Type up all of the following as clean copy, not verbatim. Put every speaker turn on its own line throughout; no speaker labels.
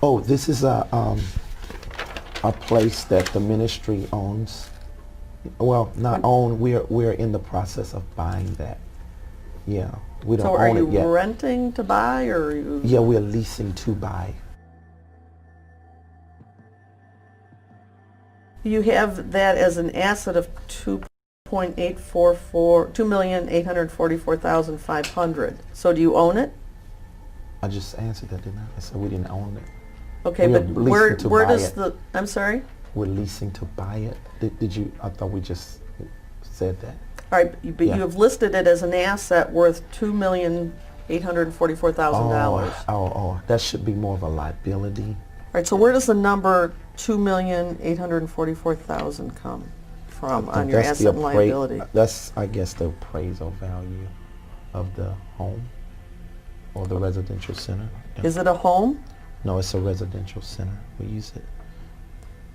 Oh, this is a place that the ministry owns. Well, not own. We're in the process of buying that. Yeah, we don't
So are
own
you
it yet.
renting to buy, or are you?
Yeah, we're leasing to buy.
You have that as an asset of 2,844,500. So do you own it?
I just answered that, didn't I? I said we didn't own it.
Okay,
We are
but
leasing to
where
buy
does
it.
I'm sorry?
We're leasing to buy it. Did you? I thought we just said that.
All right, but
Yeah.
you have listed it as an asset worth $2,844,000.
Oh, that should be more of a liability.
All right, so where does the number 2,844,000 come from on your
That's
asset and liability?
That's, I guess, the appraisal value of the home or the residential center. Yeah.
Is it a home?
No, it's a residential center. We use it.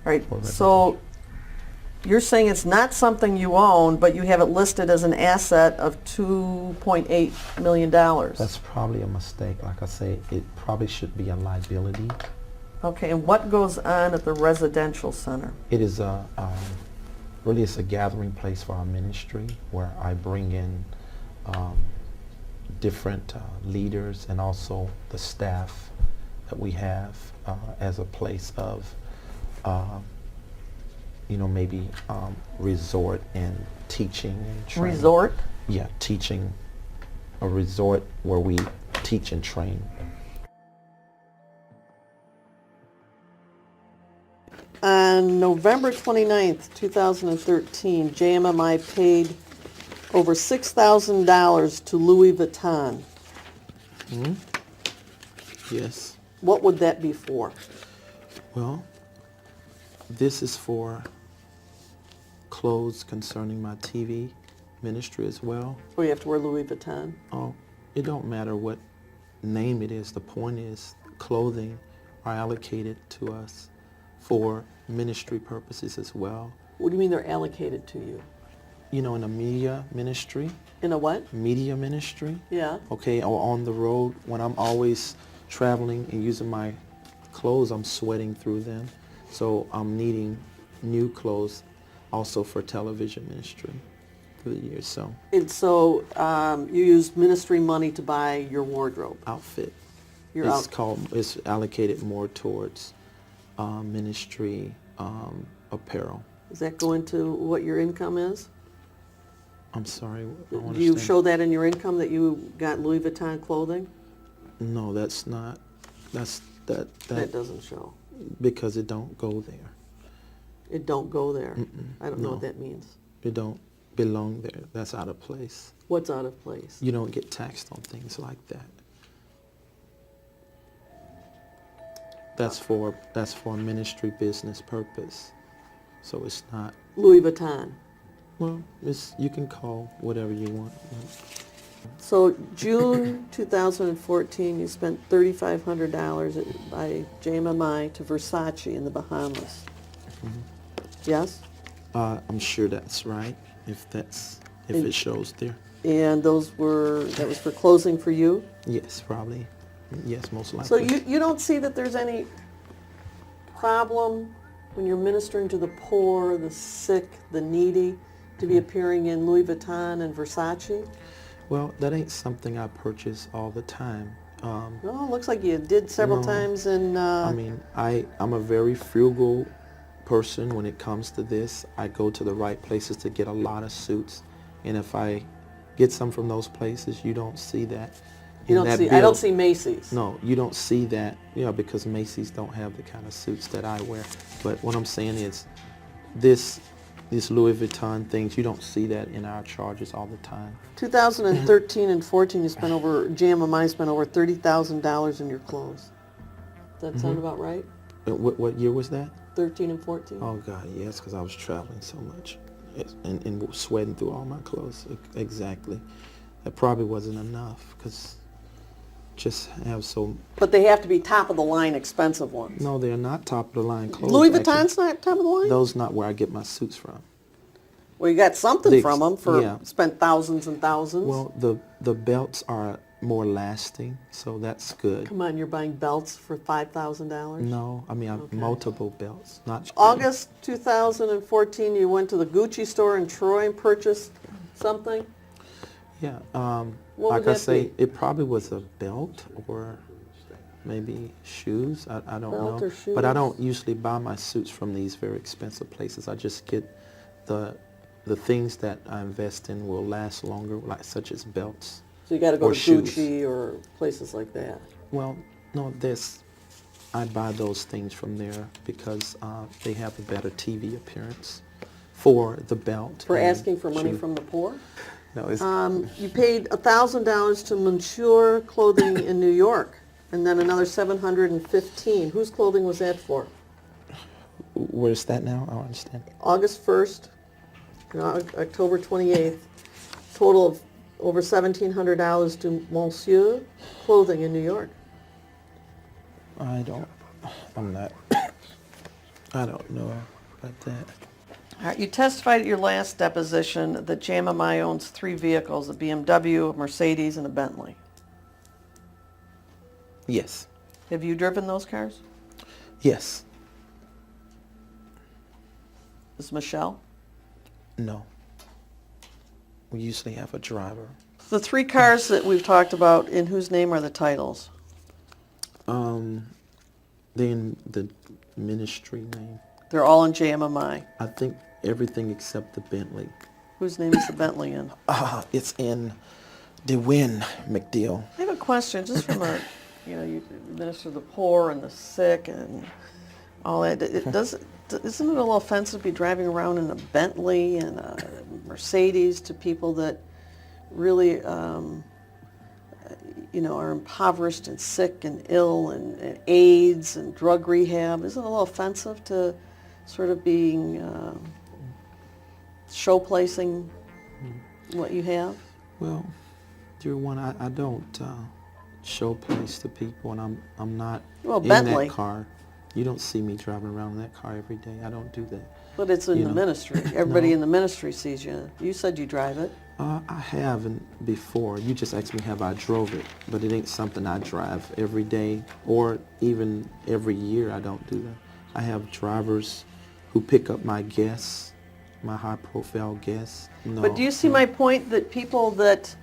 All right,
For
so you're saying it's not something you own, but you have it listed as an asset of $2.8 million.
That's probably a mistake. Like I say, it probably should be a liability.
Okay, and what goes on at the residential center?
It is really it's a gathering place for our ministry where I bring in different leaders and also the staff that we have as a place of maybe resort and teaching and training.
Resort?
Yeah, teaching. A resort where we teach and train.
On November 29th, 2013, JMMI paid over $6,000 to Louis Vuitton.
Yes.
What would that be for?
Well, this is for clothes concerning my TV ministry as well.
Oh, you have to wear Louis Vuitton?
Oh, it don't matter what name it is. The point is clothing are allocated to us for ministry purposes as well.
What do you mean they're allocated to you?
You know, in a media ministry.
In a what?
Media ministry.
Yeah.
Okay, or on the road when I'm always traveling and using my clothes, I'm sweating through them. So I'm needing new clothes also for television ministry through the years. So
And so you use ministry money to buy your wardrobe.
outfit.
Your
It's allocated more towards ministry apparel.
Does that go into what your income is?
I'm sorry. I don't
Do you
understand.
show that in your income that you got Louis Vuitton clothing?
No, that's not. That
That doesn't show.
because it don't go there.
It don't go there. I don't know
no.
what that means.
It don't belong there. That's out of place.
What's out of place?
You don't get taxed on things like that. That's for ministry business purpose. So it's not.
Louis Vuitton.
Well, you can call whatever you want.
So June 2014, you spent $3,500 by JMMI to Versace in the Bahamas. Yes?
I'm sure that's right. If it shows there.
And that was for clothing for you?
Yes, probably. Yes, most likely.
So you don't see that there's any problem when you're ministering to the poor, the sick, the needy, to be appearing in Louis Vuitton and Versace?
Well, that ain't something I purchase all the time.
Well, it looks like you did several times in...
I mean, I'm a very frugal person when it comes to this. I go to the right places to get a lot of suits. And if I get some from those places, you don't see that.
I don't see Macy's.
No, you don't see that, because Macy's don't have the kind of suits that I wear. But what I'm saying is, these Louis Vuitton things, you don't see that in our charges all the time.
2013 and 14, JMMI spent over $30,000 in your clothes. Does that sound about right?
What year was that?
13 and 14?
Oh God, yes, because I was traveling so much and sweating through all my clothes. Exactly. That probably wasn't enough because just have so...
But they have to be top-of-the-line expensive ones.
No, they're not top-of-the-line clothes.
Louis
actually.
Vuitton's not top-of-the-line?
Those not where I get my suits from.
Well, you got something from them
yeah.
spent thousands and thousands.
Well, the belts are more lasting, so that's good.
Come on, you're buying belts for $5,000?
No, I mean,
Okay.
multiple belts, not...
August 2014, you went to the Gucci store in Troy and purchased something?
Yeah,
What
like
would
I
that
say,
be?
it probably was a belt or maybe shoes. I don't
Belt
know.
or shoes?
But I don't usually buy my suits from these very expensive places. I just get the things that I invest in will last longer, like such as belts.
So you got to go
Or
to
shoes.
Gucci or places like that.
Well, no, I buy those things from there because they have a better TV appearance for the belt.
For
and
asking for money
shoe.
from the poor?
No, it's...
You paid $1,000 to Monsieur Clothing in New York, and then another $715. Whose clothing was that for?
Where's that now? I don't understand.
August 1st, October 28th, total of over $1,700 to Monsieur Clothing in New York.
I don't know about that.
All right, you testified at your last deposition that JMMI owns 3 vehicles, a BMW, a Mercedes, and a Bentley.
Yes.
Have you driven those cars?
Yes.
Is Michelle?
No. We usually have a driver.
The 3 cars that we've talked about, in whose name are the titles?
Then the ministry name.
They're all in JMMI.
I think everything except the Bentley.
Whose name is the Bentley in?
It's in DeWin McDeal.
I have a question, just from a, you minister the poor and the sick and all that. Isn't it a little offensive to be driving around in a Bentley and a Mercedes to people that really, are impoverished and sick and ill and AIDS and drug rehab? Isn't it a little offensive to sort of being show-placing what you have?
Well, dear one, I don't showplace to people, and I'm not in
Bentley.
that car. You don't see me driving around in that car every day. I don't do that.
But it's in
You
the
know.
ministry. Everybody
No.
in the ministry sees you. You said you drive it.
I haven't before. You just asked me have I drove it, but it ain't something I drive every day or even every year. I don't do that. I have drivers who pick up my guests, my high-profile guests. No,
But do you see my point that people that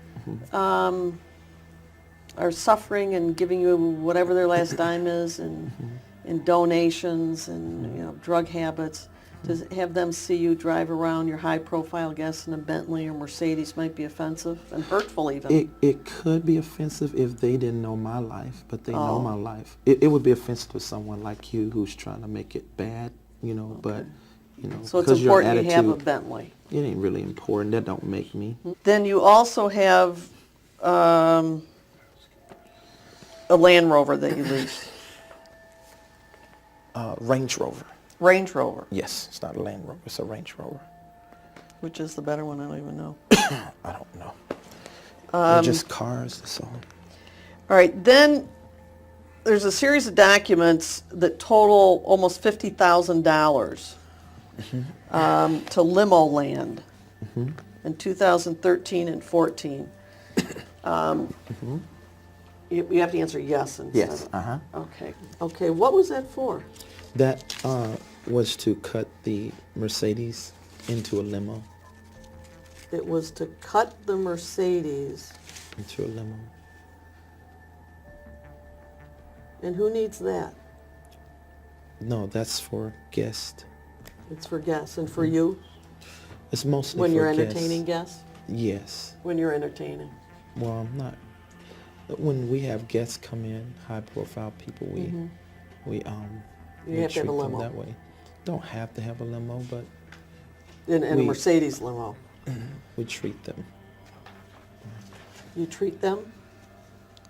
are suffering and giving you whatever their last dime is and donations and drug habits, to have them see you drive around your high-profile guests in a Bentley or Mercedes might be offensive and hurtful even.
It could be offensive if they didn't know my life, but they know
Oh.
my life. It would be offensive to someone like you who's trying to make it bad, but,
So it's
'cause your
important you have a
attitude,
Bentley.
it ain't really important. That don't make me.
Then you also have a Land Rover that you leased.
Range Rover.
Range Rover.
Yes, it's not a Land Rover. It's a Range Rover.
Which is the better one? I don't even know.
I don't know. They're just cars, that's all.
All right, then there's a series of documents that total almost $50,000 to limo land in 2013 and 14. You have to answer yes instead
Yes,
of... Okay. Okay, what was that for?
That was to cut the Mercedes into a limo.
It was to cut the Mercedes.
Into a limo.
And who needs that?
No, that's for guests.
It's for guests and for you
It's mostly
when
for
you're
guests.
entertaining guests?
Yes.
When you're entertaining.
Well, I'm not. When we have guests come in, high-profile people, we
You have to have
treat
a
them
limo.
that way. Don't have to have a limo, but
In a
We-
Mercedes limo.
we treat them.
You treat them?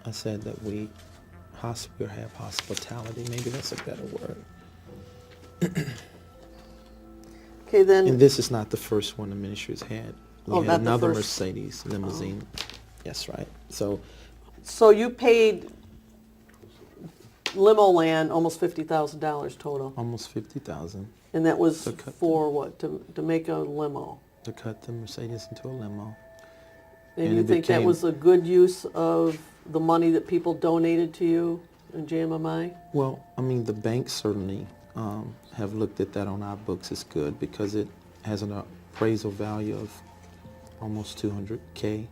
I said that we have hospitality. Maybe that's a better word.
Okay, then.
And this is not the first one the ministry has had. We
Oh,
had
not the
another
first.
Mercedes limousine. Yes, right. So
So you paid limo land almost $50,000 total,
almost 50,000
and that was
To cut
for what? To make a limo.
to cut the Mercedes into a limo.
And
And
you
it
think that
became-
was a good use of the money that people donated to you in JMMI?
Well, I mean, the banks certainly have looked at that on our books as good because it has an appraisal value of almost 200K,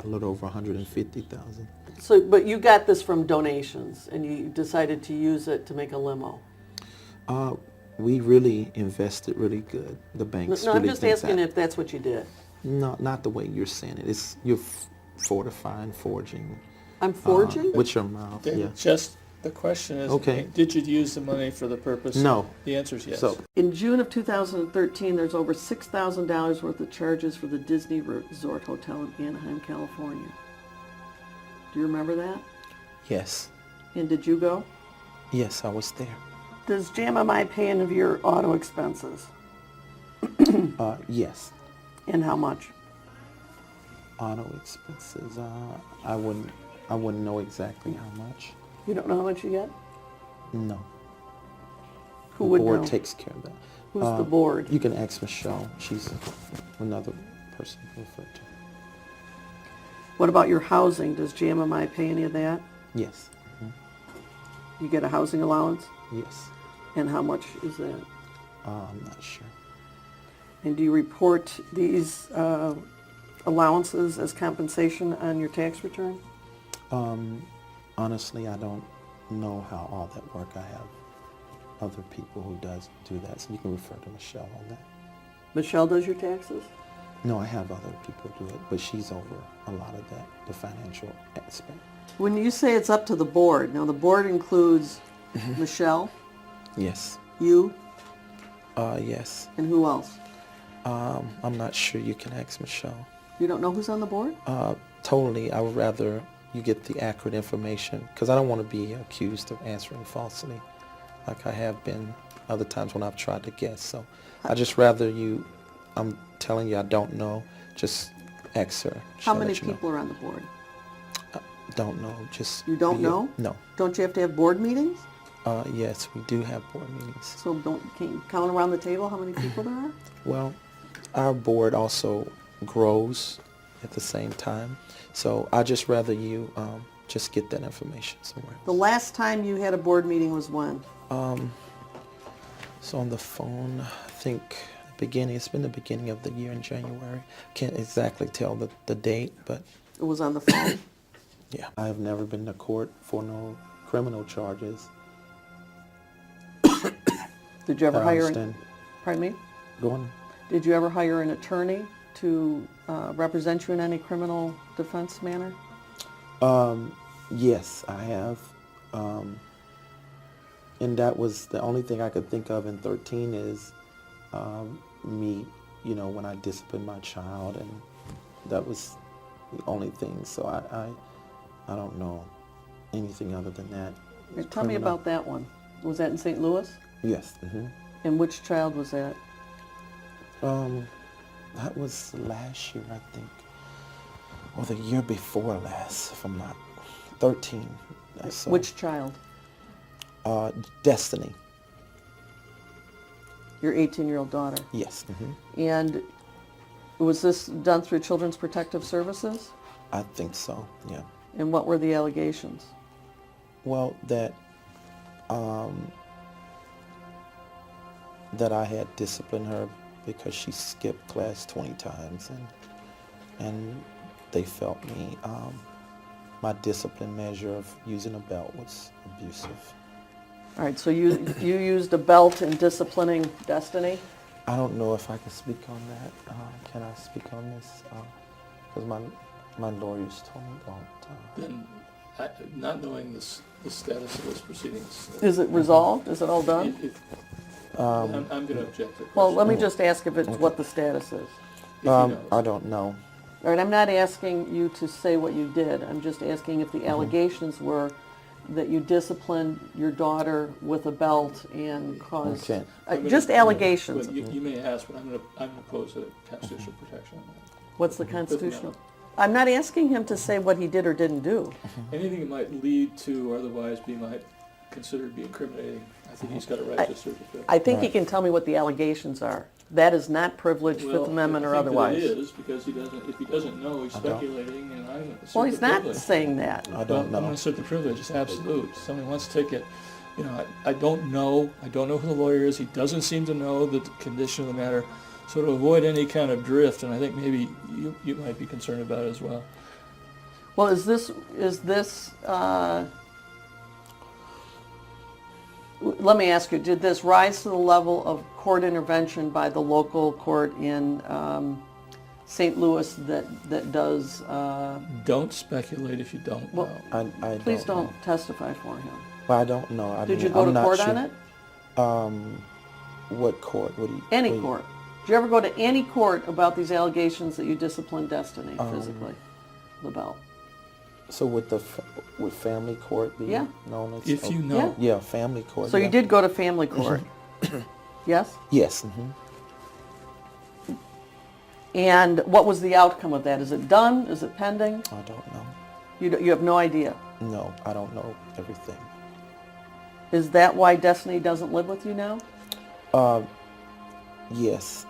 a little over 150,000.
So, but you got this from donations, and you decided to use it to make a limo.
We really invested really good. The banks.
No,
really
I'm just
think
asking
that.
if that's what you did.
No, not the way you're saying it. It's you're fortifying, forging.
I'm forging?
With your mouth.
Then
Yeah.
just the question is,
Okay.
did you use the money for the purpose?
No.
The answer is yes.
So
In June of 2013, there's over $6,000 worth of charges for the Disney Resort Hotel in Anaheim, California. Do you remember that?
yes,
And did you go?
yes, I was there.
Does JMMI pay any of your auto expenses?
Yes.
And how much?
Auto expenses. I wouldn't know exactly how much.
You don't know how much you get?
No.
Who
the
would
board
know?
takes care of that.
Who's the board?
You can ask Michelle. She's another person to refer to.
What about your housing? Does JMMI pay any of that?
Yes.
You get a housing allowance?
Yes.
And how much is that?
I'm not sure.
And do you report these allowances as compensation on your tax return?
Honestly, I don't know how all that work. I have other people who do that, so you can refer to Michelle on that.
Michelle does your taxes?
No, I have other people do it, but she's over a lot of that, the financial aspect.
When you say it's up to the board, now the board includes Michelle,
Yes.
you,
Yes.
and who else?
I'm not sure. You can ask Michelle.
You don't know who's on the board?
Totally. I would rather you get the accurate information because I don't want to be accused of answering falsely like I have been other times when I've tried to guess. So I just rather you, I'm telling you I don't know, just ask her.
How
She'll
many
let you know.
people are on the board?
Don't know. Just
You don't
be-
know?
No.
Don't you have to have board meetings?
Yes, we do have board meetings.
So can you count around the table how many people there are?
Well, our board also grows at the same time. So I just rather you just get that information somewhere
The
else.
last time you had a board meeting was when?
So on the phone, I think it's been the beginning of the year in January. Can't exactly tell the date, but
It was on the phone.
yeah. I have never been to court for no criminal charges.
Did you ever
that I
hire
understand.
pardon me?
Go on.
Did you ever hire an attorney to represent you in any criminal defense manner?
Yes, I have. And that was the only thing I could think of in 13 is me, when I disciplined my child, and that was the only thing. So I don't know anything other than that. It's
Tell me
criminal.
about that one. Was that in St. Louis?
Yes. Mm-hmm.
And which child was that?
That was last year, I think, or the year before last, if I'm not 13. So,
Which child?
Destiny.
Your 18-year-old daughter.
Yes. Mm-hmm.
And was this done through Children's Protective Services?
I think so. Yeah.
And what were the allegations?
Well, that I had disciplined her because she skipped class 20 times, and they felt my discipline measure of using a belt was abusive.
All right, so you used a belt in disciplining Destiny?
I don't know if I can speak on that. Can I speak on this? Because my lawyers told me don't.
Then, not knowing the status of those proceedings.
Is it resolved? Is it all done?
I'm going to object to the
Well, let me
question.
just ask if it's what the status is.
If he knows.
I don't know.
All right, I'm not asking you to say what you did. I'm just asking if the allegations were that you disciplined your daughter with a belt and caused...
Okay.
just allegations.
Well, you may ask, but I'm going to pose a constitutional protection on that.
What's the constitutional? I'm not asking him to say what he did or didn't do.
Anything that might lead to or otherwise might considered to be incriminating, I think he's got a right to a certificate.
I think he
Right.
can tell me what the allegations are. That is not privileged, Fifth Amendment or otherwise.
I think that it is, because if he doesn't know, he's
I don't.
speculating, and I'm gonna assert
Well,
the
he's not
privilege.
saying that.
I don't
I'm
know.
gonna assert the privilege, it's absolute. Somebody wants to take it, you know, I don't know who the lawyer is, he doesn't seem to know the condition of the matter. So to avoid any kind of drift, and I think maybe you might be concerned about it as well.
Well, is this, let me ask you, did this rise to the level of court intervention by the local court in St. Louis that does,
Don't speculate if you don't know.
Well,
I
please
don't know.
don't testify for him.
Well, I don't know.
Did you go to court on it?
What court? What do you?
Any
what do you-
court? Did you ever go to any court about these allegations that you disciplined Destiny physically, LaBelle?
So would would family court be
Yeah.
known as?
If you know.
Yeah, family court.
So
yeah.
you did go to family court? Yes?
Yes.
And what was the outcome of that? Is it done? Is it pending?
I don't know.
You have no idea.
No, I don't know everything.
Is that why Destiny doesn't live with you now?
Yes.